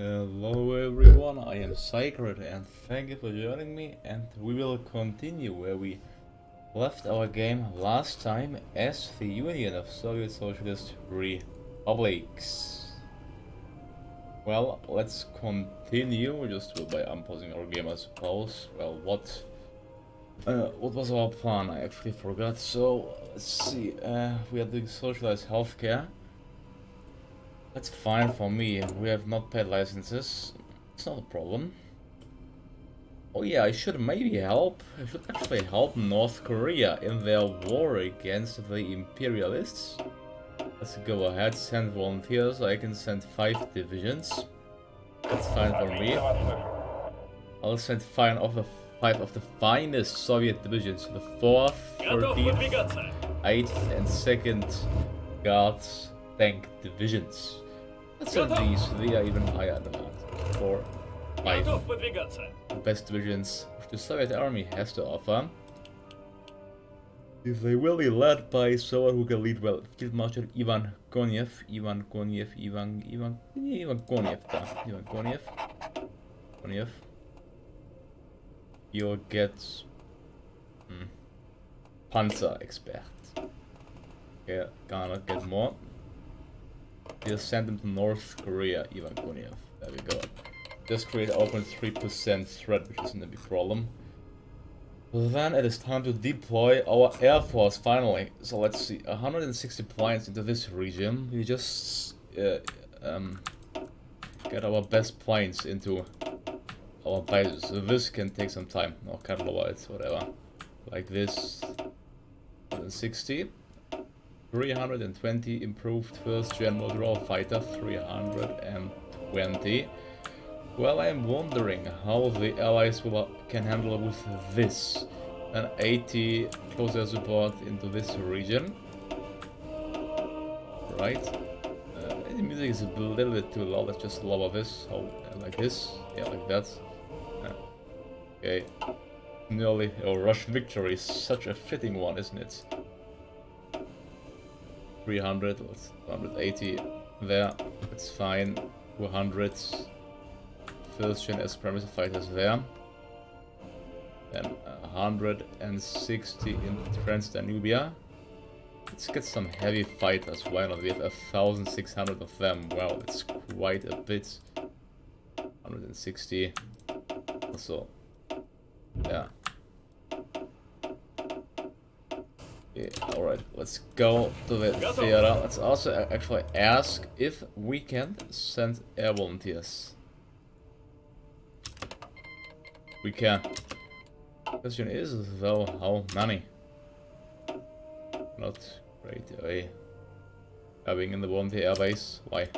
Hello everyone, I am Sacred and thank you for joining me, and we will continue where we left our game last time as the Union of Soviet Socialist Republics. Well, let's continue just by unpausing our game, I suppose. Well, what was our plan? I actually forgot. So let's see, we are doing socialized healthcare. That's fine for me. We have not paid licenses. It's not a problem. Oh yeah, I should maybe help. I should actually help North Korea in their war against the imperialists. Let's go ahead, send volunteers. I can send 5 divisions. That's fine for me. I'll send 5 of the finest Soviet divisions. The 4th, 13th, 8th and 2nd Guards Tank divisions. Let's send these, they are even higher than that. 4, 5 the best divisions which the Soviet army has to offer. If they will be led by someone who can lead well, Field Marshal Ivan Konev. You'll get Panzer expert. Okay, cannot get more. Just send them to North Korea, Ivan Konev. There we go. Just create open 3% threat, which isn't a big problem. Then it is time to deploy our air force finally. So let's see, 160 planes into this region. We just get our best planes into our bases. So this can take some time. Or Katlowitz, whatever. Like this. 160. 320 improved first gen Motorola fighter, 320. Well, I'm wondering how the allies can handle with this. An 80 close air support into this region. Right. The music is a little bit too loud. Let's just lower this. Like this. Yeah, like that. Okay. Nearly a Russian victory is such a fitting one, isn't it? 300, 280 there, that's fine. 200 first gen as supremacy fighters there. Then 160 in Trans-Danubia. Let's get some heavy fighters, why not? We have 1,600 of them. Wow, it's quite a bit. 160. Also, yeah. Alright, let's go to the theater. Let's also actually ask if we can send air volunteers. We can. Question is though, how many? Not great away. Having in the volunteer airbase. Why?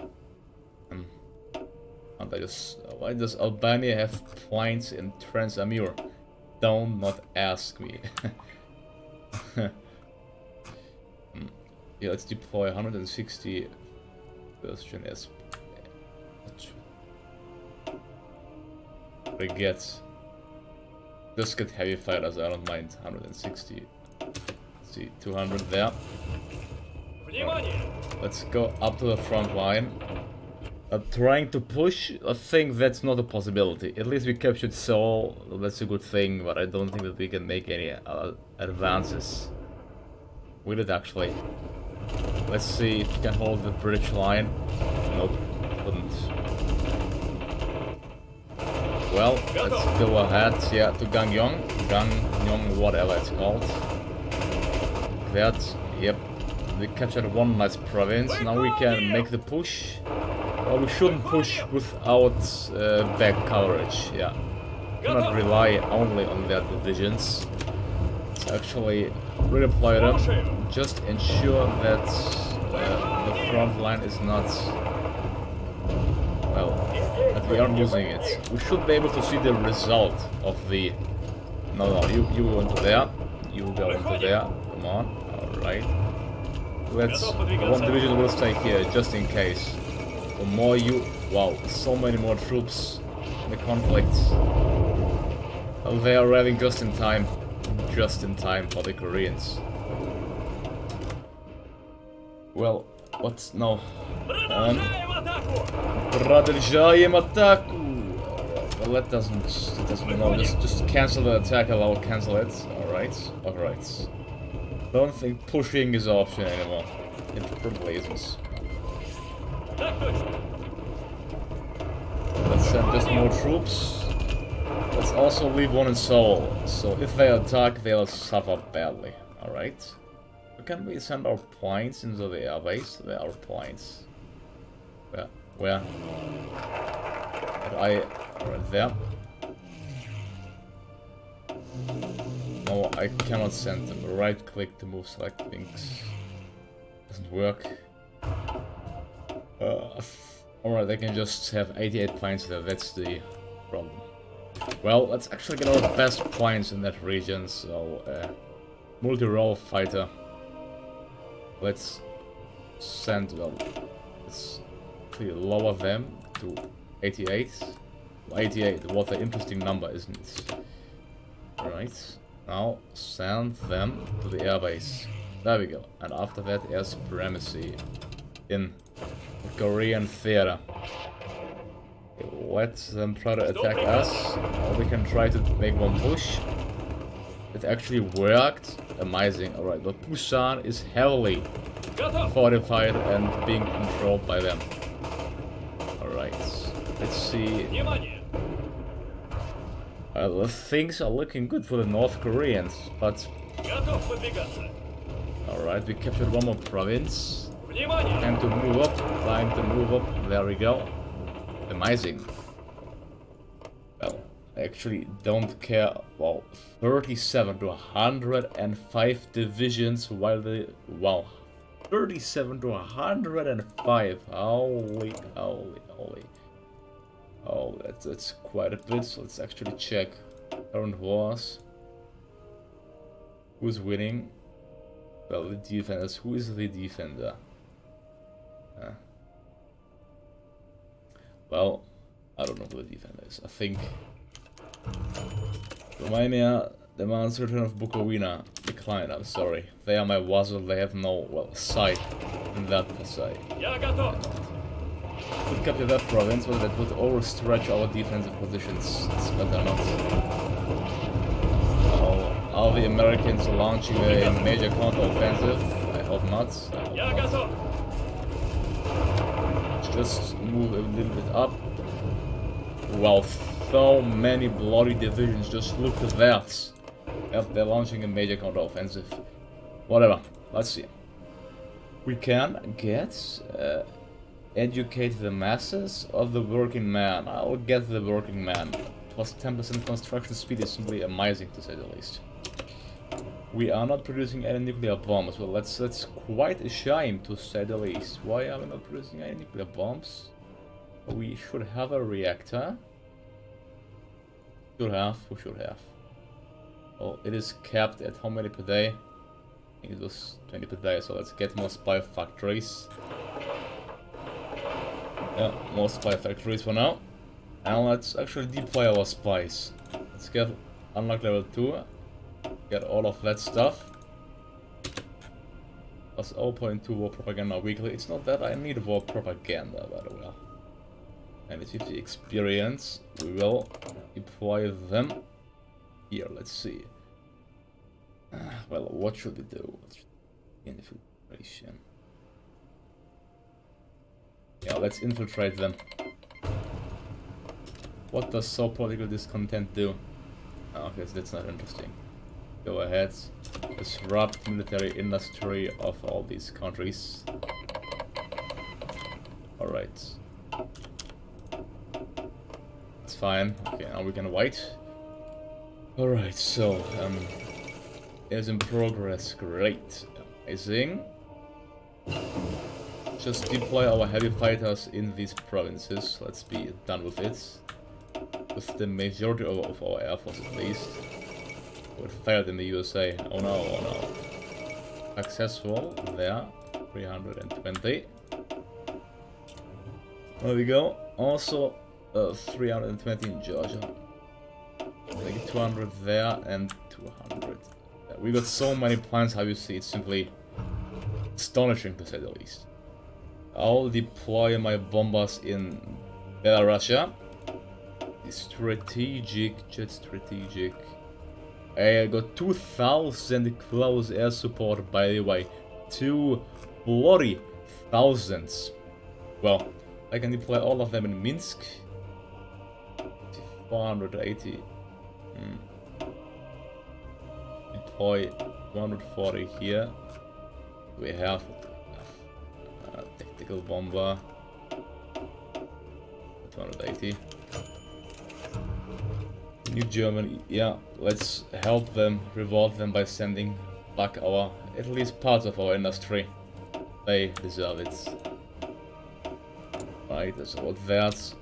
Why does Albania have planes in Trans-Amur? Don't not ask me. Yeah, let's deploy 160 first gen S. Frigates. Just get heavy fighters, I don't mind. 160. Let's see, 200 there. Let's go up to the front line. Trying to push, I think that's not a possibility. At least we captured Seoul, that's a good thing, but I don't think that we can make any advances. We did actually. Let's see if we can hold the British line. Nope, couldn't. Well, let's go ahead, yeah, to Gangneung, whatever it's called. That, yep, we captured one nice province. Now we can make the push. Well, we shouldn't push without back coverage, yeah. Cannot rely only on their divisions. Let's actually redeploy them. Just ensure that the front line is not, well, that we aren't using it. We should be able to see the result of the... No, you go into there. You go into there. Come on. Alright. One division will stay here, just in case. The more you... Wow, so many more troops in the conflict. Oh, they are arriving just in time. Just in time for the Koreans. Well, what's... no. Продолжаем атаку. Well, that doesn't know. Just cancel the attack. I'll cancel it. Alright. Don't think pushing is an option anymore. It probably isn't. Let's send just more troops. Let's also leave one in Seoul. So if they attack, they'll suffer badly. Alright. Can we send our points into the airbase? Where are our points? Where? Right there. No, I cannot send them. Right click to move select things. Doesn't work. Alright, they can just have 88 points there. That's the problem. Well, let's actually get our best points in that region. So, multi-role fighter. Let's send, well, let's lower them to 88. 88, what an interesting number, isn't it? Alright, now send them to the airbase. There we go. And after that, air supremacy in the Korean theater. Let them try to attack us, or we can try to make one push. It actually worked. Amazing. Alright, but Busan is heavily fortified and being controlled by them. Alright, let's see. The things are looking good for the North Koreans, but... Alright, we captured one more province. Time to move up, there we go. Amazing. Well, I actually don't care. Well, 37 to 105 divisions while the... Wow. 37 to 105. Holy. Oh, that's quite a bit. So let's actually check current wars. Who's winning? Well, the defenders. Who is the defender? Well, I don't know who the defender is. I think Romania demands return of Bukovina. Decline, I'm sorry. They are my vassal, they have no, well, side in that per se. Could capture that province, but that would overstretch our defensive positions. It's better not. Are the Americans launching a major counter-offensive? I hope not. Let's just move a little bit up. Wow, so many bloody divisions, just look at that. Yep, they're launching a major counter-offensive. Whatever, let's see. We can get... educate the masses or the working man. I'll get the working man. Plus 10% construction speed is simply amazing, to say the least. We are not producing any nuclear bombs. Well, that's quite a shame, to say the least. Why are we not producing any nuclear bombs? We should have a reactor. We should have. Well, it is capped at how many per day? I think it was 20 per day, so let's get more spy factories. Yeah, more spy factories for now. And let's actually deploy our spies. Let's get unlock level 2. Get all of that stuff. Plus 0.2 war propaganda weekly. It's not that I need war propaganda, by the way. And with 50 experience, we will deploy them here. Let's see. Well, what should we do? Infiltration. Yeah, let's infiltrate them. What does so political discontent do? Okay, so that's not interesting. Go ahead. Disrupt military industry of all these countries. Alright. It's fine. Okay, now we can wait. Alright, so, is in progress. Great. Amazing. Just deploy our heavy fighters in these provinces. Let's be done with it. With the majority of our air force at least. It failed in the USA. Oh no, oh no. Successful there. 320. There we go. Also 320 in Georgia. Like 200 there and 200. We got so many plans, how you see, it's simply astonishing to say the least. I'll deploy my bombers in Belarusia. Strategic, jet strategic. I got 2,000 close air support, by the way. 2,000. Well, I can deploy all of them in Minsk. 480. Deploy 140 here. We have a tactical bomber. 280. New Germany, yeah, let's help them, reward them by sending back at least part of our industry. They deserve it. Right, that's about that.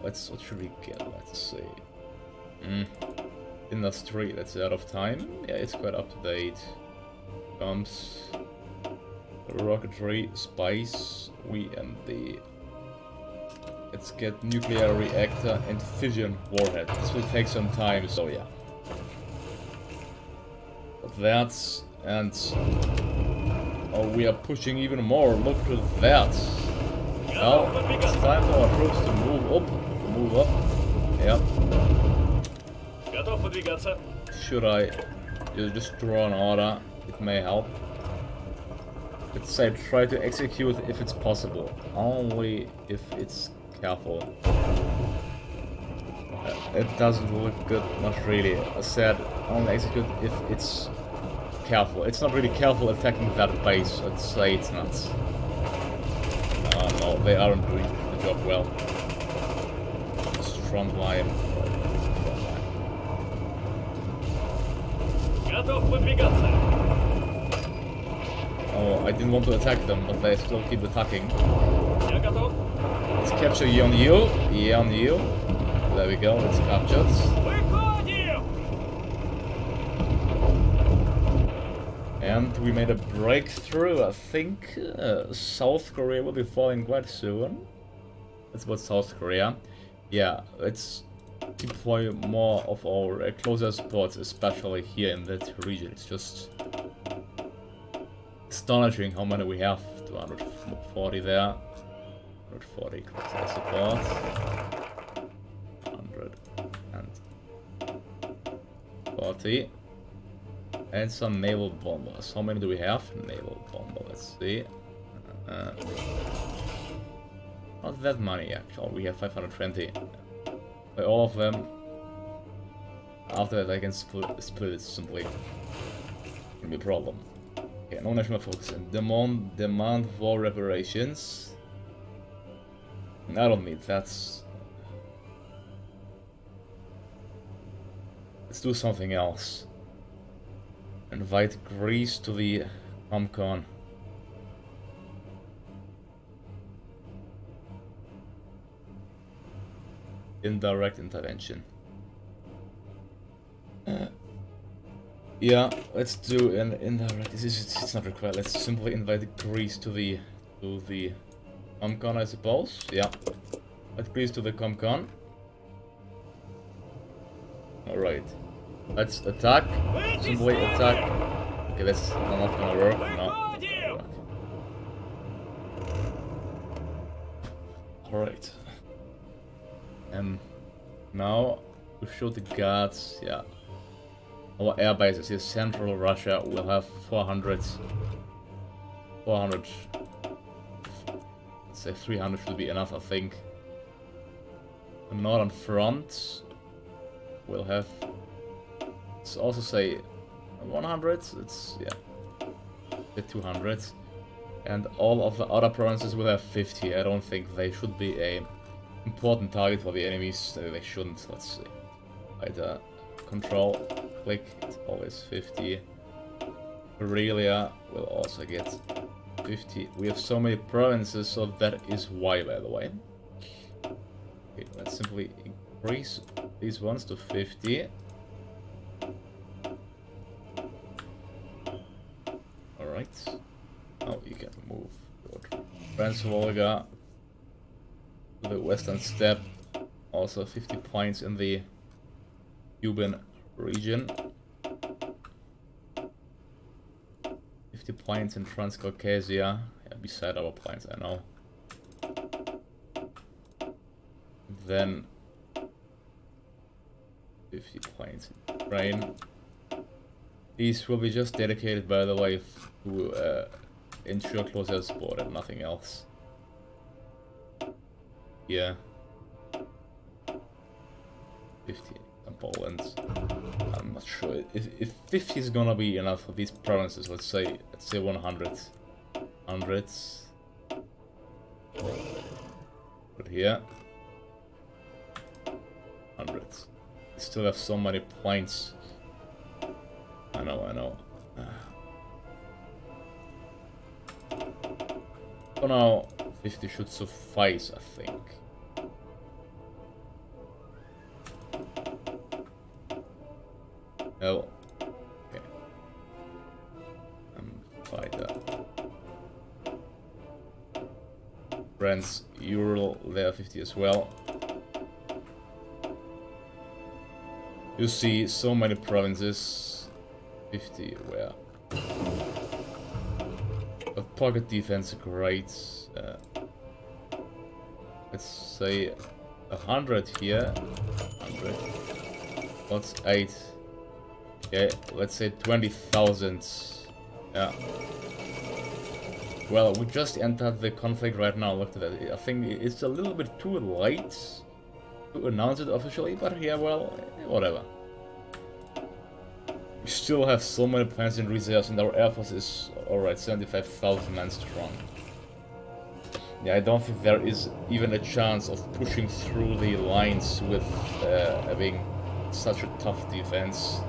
What should we get? Let's see. Industry, that's out of time. Yeah, it's quite up to date. Bombs, rocketry, spice, let's get nuclear reactor and fission warhead. This will take some time, so yeah. But that's... and... oh, we are pushing even more. Look at that. Now, it's time for our troops to move up. Yep. Should I just draw an order? It may help. Let's say try to execute if it's possible. Only if it's careful. It doesn't look good, not really. I said only execute if it's careful. It's not really careful attacking that base. I'd say it's not. No, they aren't doing the job well. Strong line. Oh, I didn't want to attack them, but they still keep attacking. Let's capture Yeonyu. There we go, it's captured. And we made a breakthrough. I think South Korea will be falling quite soon. That's about South Korea. Yeah, let's deploy more of our closer supports, especially here in that region. It's just astonishing how many we have. 240 there. 140 closer support. 140. And some naval bombers. How many do we have? Naval bomber, let's see. Not that many actually. We have 520. By all of them. After that I can split it simply. Gonna be a problem. Okay, no national focus. And demand war reparations. I don't need that. Let's do something else. Invite Greece to the ComCon. Indirect intervention. Yeah, let's do an indirect. It's not required. Let's simply invite Greece to the ComCon, I suppose. Yeah, invite Greece to the ComCon. All right. Let's attack. Simply attack. Okay, that's not gonna work. No. Alright. Now to show the guards, yeah. Our air bases here, central Russia, will have 400. Let's say 300 should be enough, I think. The northern front will have. Let's also say 100. It's yeah, 200, and all of the other provinces will have 50. I don't think they should be a important target for the enemies. They shouldn't. Let's see. Right, control, click. It's always 50. Karelia will also get 50. We have so many provinces, so that is why, by the way. Okay, let's simply increase these ones to 50. Now you can move Trans-Volga to the western steppe. Also 50 points in the Cuban region. 50 points in Transcaucasia. Yeah, beside our points, I know. then 50 planes in Ukraine. These will be just dedicated, by the way, to ensure closer support and nothing else. Yeah. 50 in Poland. I'm not sure if 50 is gonna be enough for these provinces. Let's say 100. Hundreds. But here. Hundreds. We still have so many planes. I know. For now, 50 should suffice, I think. No. Okay. Fighter. France, Ural, there 50 as well. You see so many provinces. 50 where? A pocket defense, great. Let's say 100 here. 100. What's 8? Yeah, let's say 20,000. Yeah. Well, we just entered the conflict right now. Look at that. I think it's a little bit too late to announce it officially, but yeah, well, whatever. We still have so many planes in reserves, and our air force is alright, 75,000 men strong. Yeah, I don't think there is even a chance of pushing through the lines with having such a tough defense.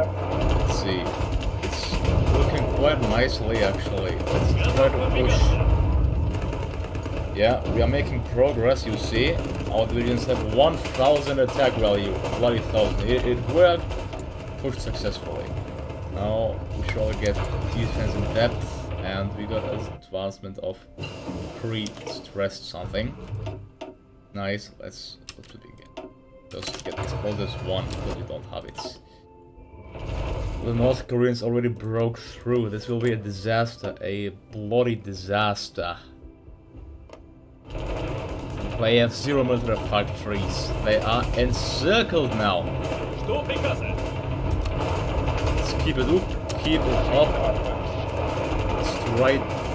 Let's see. It's looking quite nicely, actually. Let's try to push. Yeah, we are making progress, you see. Our divisions have 1,000 attack value. Bloody thousand. It worked. Pushed successfully. Now we shall get defense in depth, and we got an advancement of pre-stressed something. Nice. Let's begin. Just get explosives 1 because we don't have it. The North Koreans already broke through. This will be a disaster, a bloody disaster. They have 0 military factories. They are encircled now. Let's keep it up. Keep it up.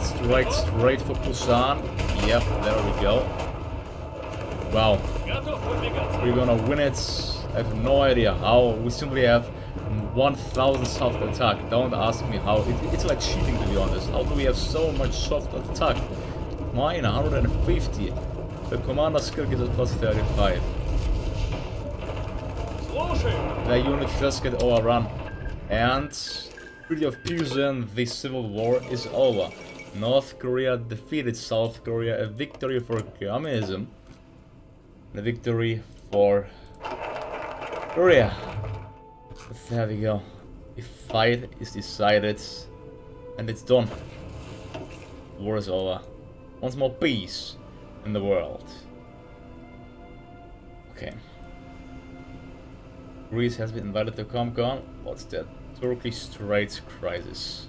Straight for Busan. Yep, there we go. Wow. We're gonna win it. I have no idea how. We simply have 1,000 soft attack. Don't ask me how. It's like cheating, to be honest. How do we have so much soft attack? Mine 150. The commander skill gives us plus 35. The units just get overrun. And Treaty of Pusan, the civil war is over. North Korea defeated South Korea. A victory for communism. A victory for Korea. There we go. The fight is decided. And it's done. War is over. Once more peace in the world. Okay. Greece has been invited to ComCon. What's that? Turkish Straits Crisis.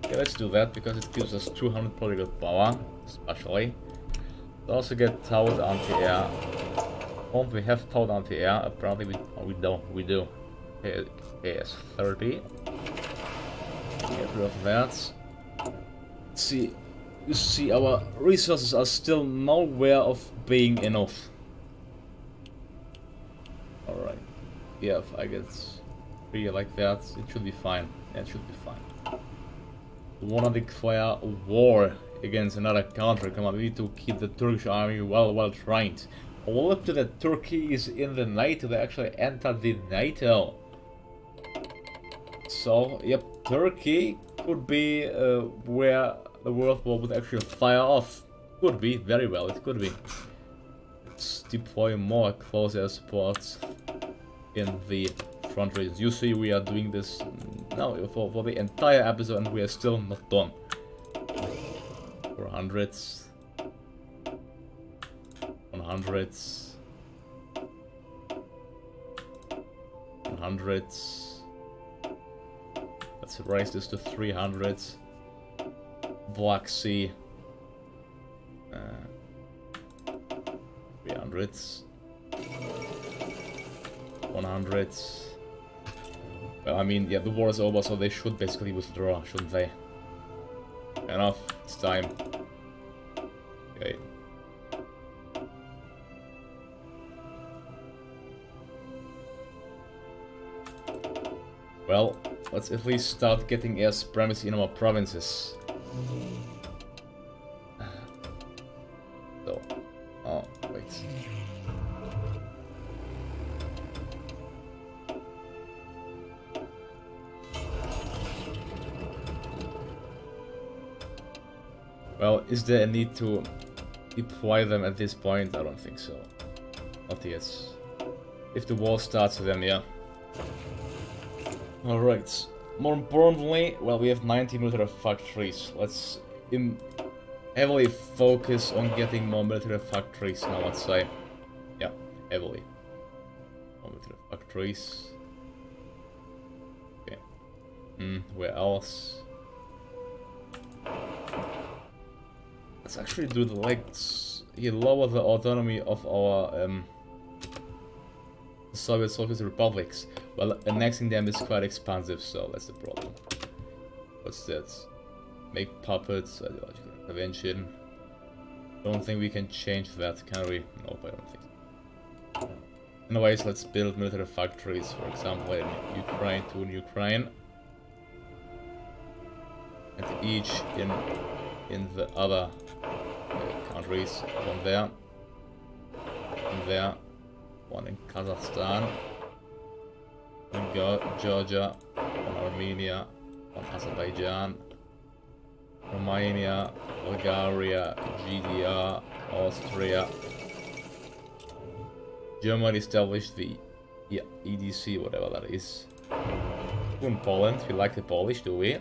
Okay, let's do that because it gives us 200 political power, especially. We also get towed anti-air. Don't we have towed anti-air? Apparently we don't. We do. KS-30. Get rid of that. Let's see. You see, our resources are still nowhere of being enough. Alright. Yeah, if I get 3 like that, it should be fine. Yeah, it should be fine. We wanna declare war against another country. Come on, we need to keep the Turkish army well trained. All up to that Turkey is in the NATO. They actually entered the NATO. So, yep, Turkey could be where the World War would actually fire off. Could be, very well, it could be. Let's deploy more close air support in the front regions. You see, we are doing this now for the entire episode and we are still not done. 400s. 100s. 100s. Let's raise this to 300s. Black Sea. 300. 100. Well, I mean, yeah, the war is over, so they should basically withdraw, shouldn't they? Enough, it's time. Okay. Well, let's at least start getting air supremacy in our provinces. So, oh, wait. Well, is there a need to deploy them at this point? I don't think so. Not yet. If the war starts, then yeah. Alright. More importantly, well, we have 90 military factories. Let's heavily focus on getting more military factories now, let's say. Yeah, heavily. More military factories. Okay. Where else? Let's actually do the legs. Here, lower the autonomy of our Soviet Socialist republics. Well, annexing them is quite expensive, so that's the problem. What's that? Make puppets, ideological intervention. Don't think we can change that, can we? Nope, I don't think so. Anyways, let's build military factories, for example, in Ukraine, two in Ukraine. And each in the other countries. One there. One there. One in Kazakhstan. One in Georgia. One Armenia. One Azerbaijan. Romania. Bulgaria. GDR. Austria. Germany established the EDC, whatever that is. Two in Poland. We like the Polish, do we?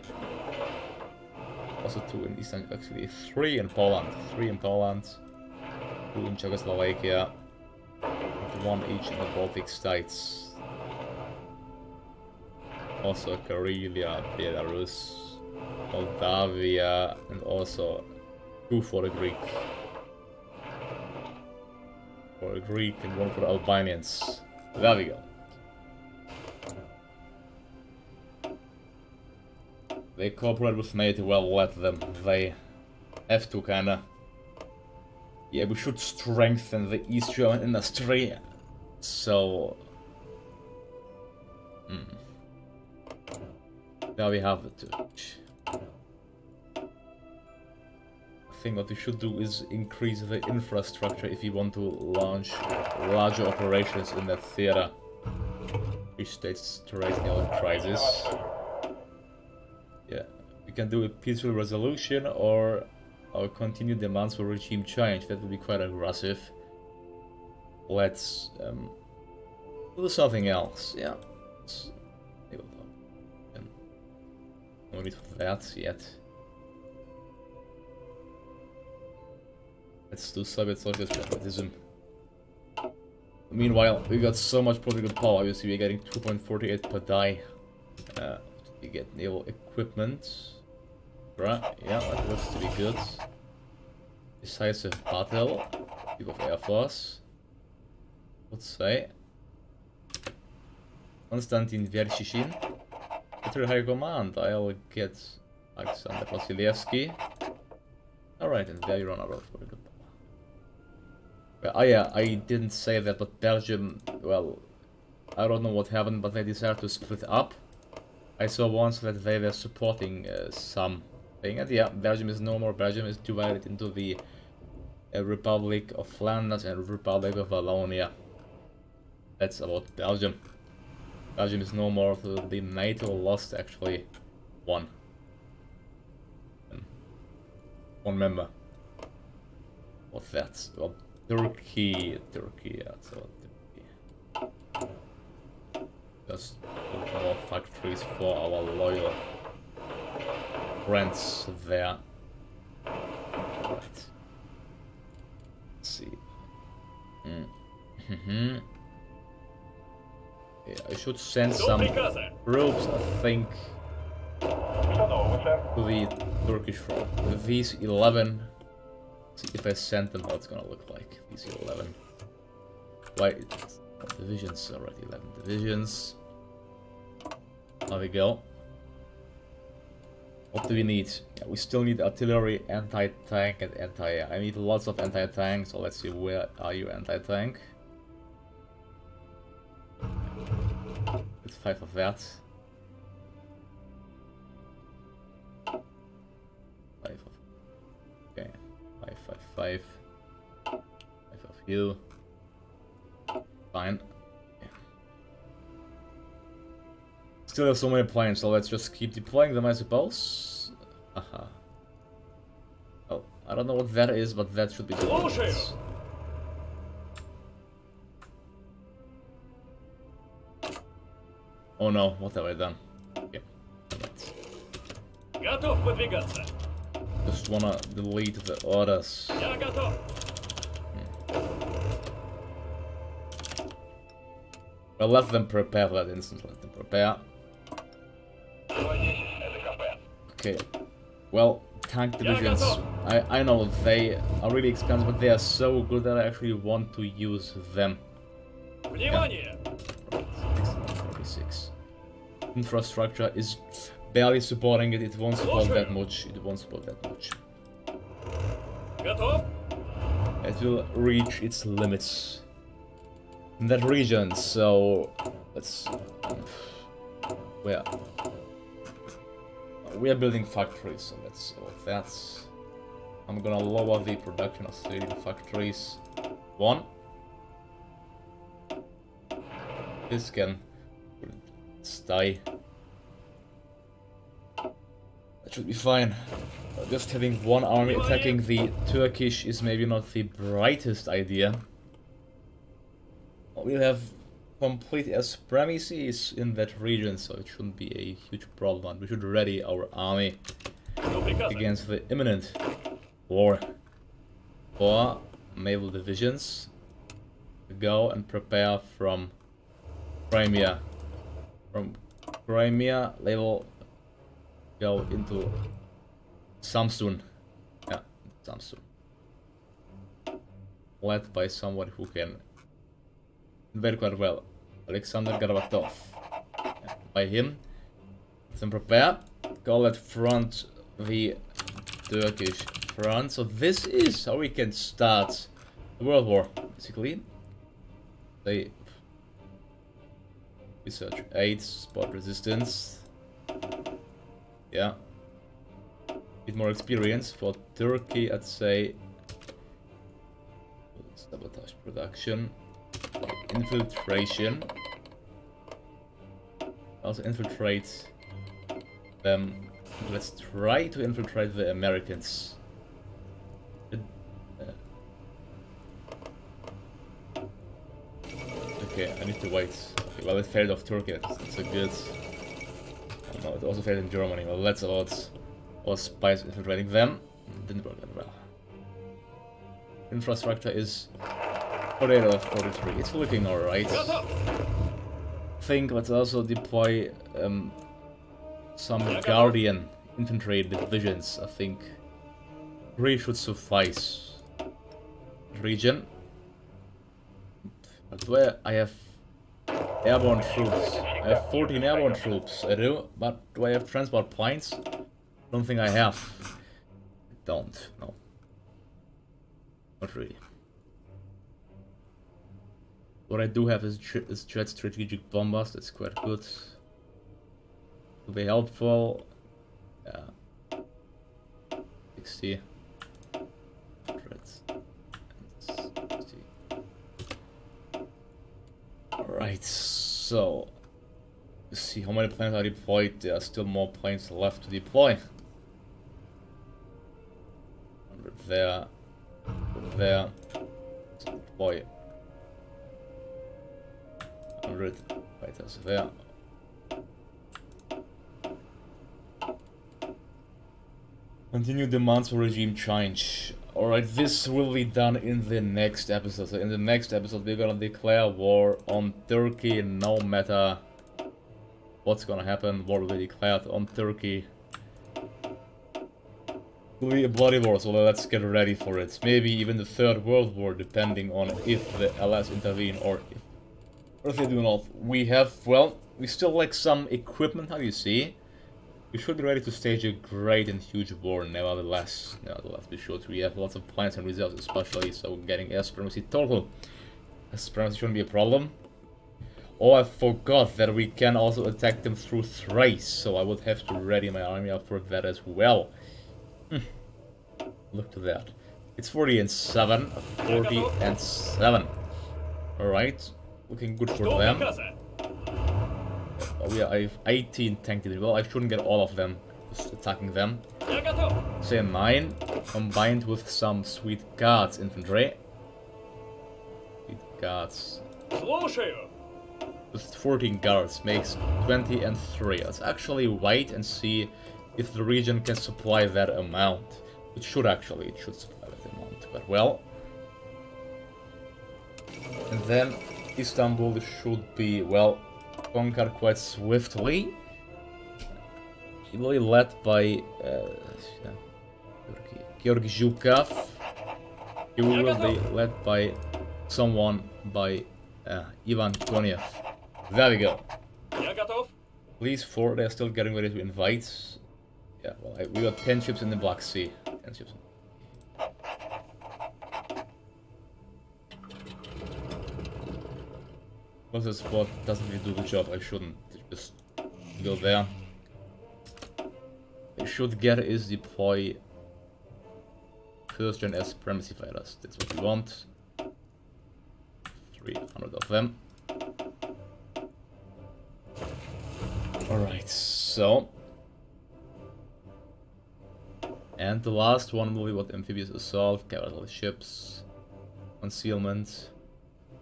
Also two in Eastern, actually three in Poland. Three in Poland. Two in Czechoslovakia. And one each in the Baltic states. Also Karelia, Belarus, Moldavia, and also two for the Greek. For the Greek and one for the Albanians. There we go. They cooperate with NATO, well, let them. They have to kinda... Yeah, we should strengthen the East German industry. So... There we have it. I think what we should do is increase the infrastructure if we want to launch larger operations in that theater. Which states to raise the oil crisis. Yeah, we can do a peaceful resolution or continue demands for regime change. That would be quite aggressive. Let's do something else. Yeah. No need for that yet. Let's do Soviet Socialist pragmatism. Meanwhile, we got so much political power. Obviously, we're getting 2.48 per die. We get naval equipment. Right, yeah, that looks to be good. Decisive battle. People of Air Force. Let's say. Konstantin Vershishin. Military High Command. I'll get Alexander Vasilevsky. Alright, and there you run out of political power. Well, yeah, I didn't say that, but Belgium, well, I don't know what happened, but they decided to split up. I saw once that they were supporting something, and yeah, Belgium is no more. Belgium is divided into the Republic of Flanders and Republic of Wallonia. That's about Belgium. Belgium is no more. The NATO lost actually one member. What's that? Well, Turkey, yeah, so Turkey. Just build more factories for our loyal friends there. Right. Let's see. Yeah, I should send some troops, I think. to the Turkish front. With these 11, see if I send them how it's gonna look like. These 11. Why? Divisions, alright, 11 divisions. There we go. What do we need? Yeah, we still need artillery, anti-tank, and anti-air. I need lots of anti-tank, so let's see, where are you, anti-tank? It's 5 of that. 5 of... Okay, 5, 5, 5. 5 of you. Fine. Yeah. Still have so many planes, so let's just keep deploying them, I suppose. Aha. Oh, I don't know what that is, but that should be good. Oh no, what have I done? Okay. Just wanna delete the orders. Well, let them prepare that instant, let them prepare. Okay, well, tank divisions, I know they are really expensive, but they are so good that I actually want to use them. Yeah. 36. Infrastructure is barely supporting it, it won't support that much, it won't support that much. It will reach its limits in that region, so let's... we are building factories, so let's... that's... I'm gonna lower the production of steel factories. 1. This can stay. That should be fine. Just having one army attacking the Turkish is maybe not the brightest idea. We'll have complete supremacies in that region, so it shouldn't be a huge problem. We should ready our army against the imminent war. 4 naval divisions go and prepare from Crimea. From Crimea, they will go into Samsun. Yeah, Samsun. Led by someone who can very quite well, Alexander Gorbatov. Yeah, by him, then prepare. Go at front the Turkish front. So this is how we can start the World War, basically. They research 8, spot resistance. Yeah. Bit more experience for Turkey, I'd say. Sabotage production. Infiltration. Also infiltrate them. Let's try to infiltrate the Americans. Okay, I need to wait. Okay, well, it failed off Turkey. That's a good. Oh, no, it also failed in Germany. Well, that's about our spies infiltrating them. Didn't work that well. Infrastructure is 48 out of 43. It's looking alright. Think let's also deploy some Guardian infantry divisions. I think 3 should suffice. Region. But where I have airborne troops. I have 14 airborne troops. I do, but do I have transport planes? Don't think I have. I don't. No. Not really. What I do have is jet strategic bombers. That's quite good. Will be helpful. Yeah. 60. 160. Alright, so let's see how many planes are deployed. There are still more planes left to deploy. 100 there. There. Let's deploy 100 fighters there. Continue demands for regime change. Alright, this will be done in the next episode. So in the next episode we're gonna declare war on Turkey no matter what's gonna happen. War will be declared on Turkey. Will be a bloody war, so let's get ready for it. Maybe even the Third World War, depending on if the Allies intervene or if they do not. We have, well, we still lack some equipment, how do you see? We should be ready to stage a great and huge war, nevertheless. Nevertheless, be sure we have lots of plans and reserves, especially, so getting air supremacy total. Air supremacy shouldn't be a problem. Oh, I forgot that we can also attack them through Thrace, so I would have to ready my army up for that as well. Look to that. It's 40 and 7. 40 and 7. Alright. Looking good for them. Oh, yeah, I have 18 tank division. Well, I shouldn't get all of them just attacking them. Say 9. Combined with some sweet guards infantry. Sweet guards. With 14 guards makes 20 and 3. Let's actually wait and see if the region can supply that amount. It should actually, it should supply that amount, but well. And then Istanbul should be, well, conquered quite swiftly. It will be led by Georgy Zhukov. He will be led by someone by Ivan Konev. There we go. Please, 4, they're still getting ready to invite. Yeah, well, we got 10 ships in the Black Sea. 10 ships. Well, this spot doesn't really do the job. I shouldn't just go there. What I should get is deploy first gen air supremacy fighters. That's what we want. 300 of them. Alright, so. And the last one will be what amphibious assault, cavalry ships, concealment,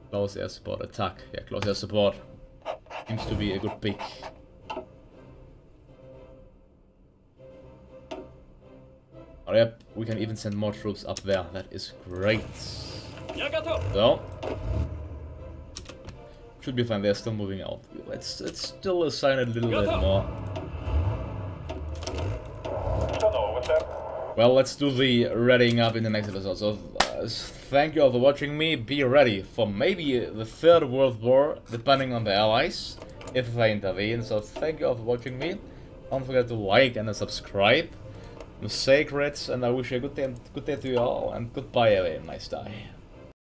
close air support, attack. Yeah, close air support seems to be a good pick. Oh, yep, we can even send more troops up there. That is great. So, should be fine. They're still moving out. Let's still assign a little bit more. Well, let's do the readying up in the next episode. So, thank you all for watching me. Be ready for maybe the Third World War, depending on the Allies, if they intervene. So, thank you all for watching me. Don't forget to like and subscribe. I'm Sacred, and I wish you a good day to you all, and goodbye, have a nice day.